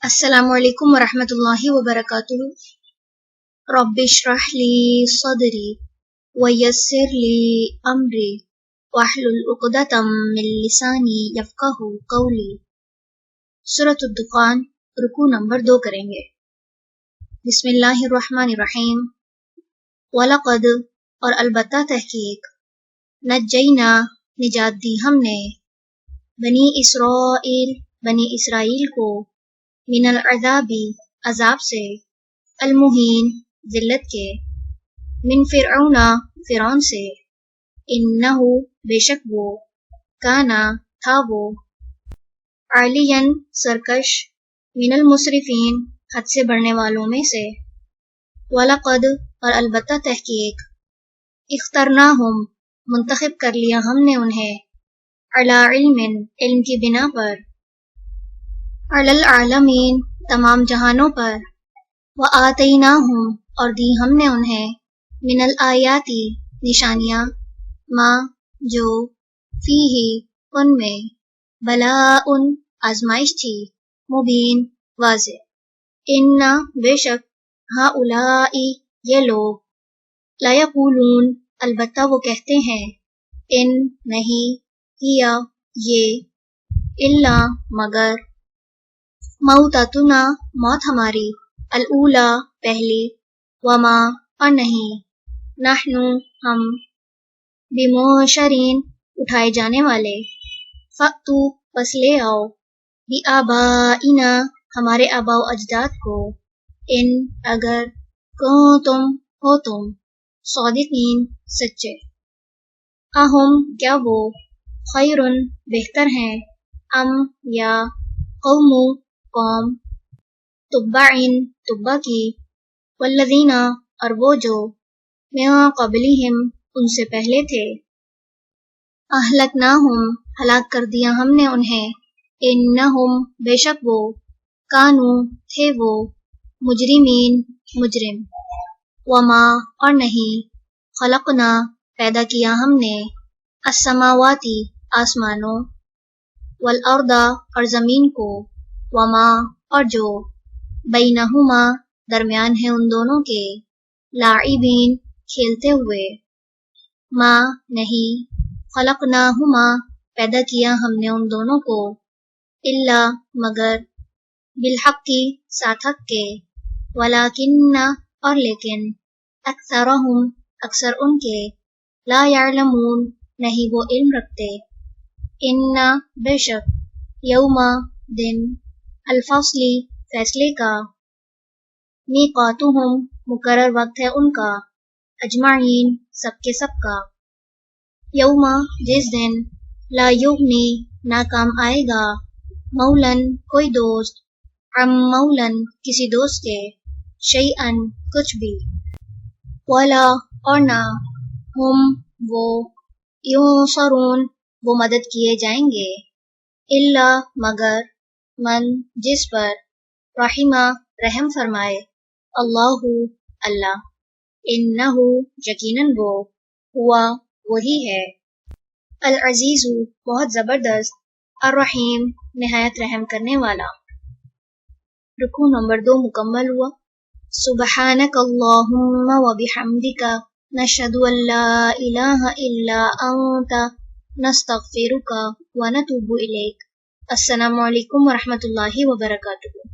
السلام علیکم ورحمۃ اللہ وبرکاتہ۔ رب اشرح لی صدری ویسر لی امری واحلل عقدۃ من لسانی یفقہوا قولی۔ سورۃ الدخان، رکوع نمبر 2 کریں گے۔ بسم اللہ الرحمن الرحیم۔ وَلَقَدْ اور البتہ تحقیق، نجینا نجات دی ہم نے، بنی اسرائیل کو، من العذابی عذاب سے، المہین ذلت کے، من فرعون سے، انہو بے شک وہ، کانا تھا وہ، عالین سرکش، من المسرفین حد سے بڑھنے والوں میں سے، وَلَقَدْ اور البتہ تحقیق، اخترناہم منتخب کر لیا ہم نے انہیں، علی علم کی بنا پر، علی العالمین تمام جہانوں پر، وآتیناہم اور دی ہم نے انہیں، من الآیاتی نشانیاں، ما جو، فیہ ان میں، بلاء آزمائش تھی، مبین واضح، انا بے شک، ہؤلاء یہ لوگ، لیقولون البتہ وہ کہتے ہیں، ان نہیں، ہیا یہ، الا مگر، موتتنا موت ہماری، الاولی پہلی، وما اور نہیں، نحن ہم، بمنشرین اٹھائے جانے والے، فأتو پس لے آؤ، بآبائنا ہمارے آباء و اجداد کو، ان اگر، کنتم ہو تم، صادقین سچے، اہم کیا وہ، خیرن بہتر ہیں، ام یا، قوم قوم، تبعین تبع کی، والذین اور وہ جو، من قبلہم ان سے پہلے تھے، اہلکناہم ہلاک کر دیا ہم نے انہیں، انہم بے شک وہ، کانو تھے وہ، مجرمین مجرم، وما اور نہیں، خلقنا پیدا کیا ہم نے، السماواتی آسمانوں، والارض اور زمین کو، وما اور جو، بینہما درمیان ہے ان دونوں کے، لاعبین کھیلتے ہوئے، ما نہیں، خلقناہما پیدا کیا ہم نے ان دونوں کو، الا مگر، بالحق ساتھ حق کے، ولیکن اور لیکن، اکثرہم اکثر ان کے، لا یعلمون نہیں وہ علم رکھتے، ان بے شک، یوم دن، الفصل فیصلے کا، میقاتہم مقرر وقت ہے ان کا، اجمعین سب کے سب کا، یوم جس دن، لا یغنی نہ کام آئے گا، مولن کوئی دوست، عن مولن کسی دوست کے، شیئن کچھ بھی، ولا اور نہ، ہم وہ، ینصرون وہ مدد کیے جائیں گے، الا مگر، من جس پر، رحمہ رحم فرمائے، اللہ اللہ، انہو یقیناً وہ، ہوا وہی ہے، العزیز بہت زبردست، الرحیم نہایت رحم کرنے والا۔ رکوع نمبر 2 مکمل ہوا۔ سبحانک اللہم وبحمدک، نشہد ان لا الہ الا انت، نستغفرک ونتوب الیک۔ السلام علیکم ورحمۃ اللہ وبرکاتہ۔